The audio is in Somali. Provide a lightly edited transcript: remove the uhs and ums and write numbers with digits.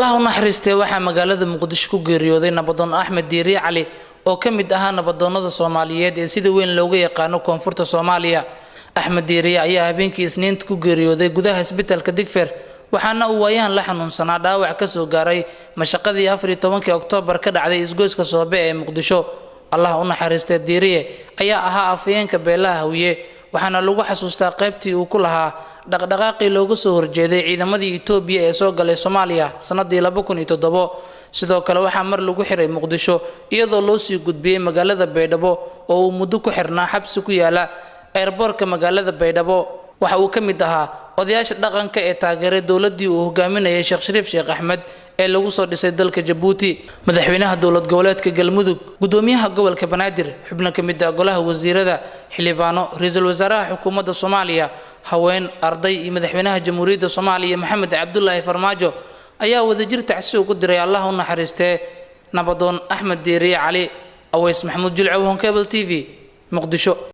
الله naxariistay waxa magaalada Muqdisho ku geeriyooday nabadoon Axmed Diiri Cali oo kamid ahaa nabadoonnada Soomaaliyeed ee sida weyn looga yaqaan koonfurta Soomaaliya. Axmed Diiri ayaa habeenkii Isniinta ku geeriyooday gudaha isbitaalka Digfeer waxaana uu waayahan la xanuunsanaa dhaawac ka soo gaaray mashaqadii 14 Oktoobar ka dhacday isgoyska Soobe ee Muqdisho. Allah u naxariistay Diiri ayaa ahaa afayeenka beelaha Hawiye waxaana lagu xasuustaa qaybtii uu ku lahaa dhaqdhaqaaqii looga soo horjeeday ciidamadii Itoobiya ee soo galay Soomaaliya sanadii 2007. sidoo kale waxa mar lagu xiray Muqdisho iyadoo loo sii gudbiyay magaalada Baydhabo oo uu muddo ku xirnaa xabsi ku yaala airportka magaalada Baydhabo. waxa uu kamid ahaa odayaasha dhaqanka ee taageeray dawladii uu hogaaminayay Sheekh Shariif Sheekh Axmed ee lagu soo dhisay dalka Djibouti. madaxweynaha dawlad goboleedka Galmudug, gudoomiyaha gobolka Banaadir, xubno kamid ah golaha wasiirada, xildhibaano, ra'iisul wasaaraha xukuumadda Soomaaliya, haween, arday iyo madaxweynaha Jamhuuriyadda Soomaaliya Maxamed Cabdullaahi Farmaajo ayaa wadajir tacsi ugu diray Allah u naxariistay nabadoon Axmed Diiri Cali. Aways Maxamuud Julcaw, Cable TV, Muqdisho.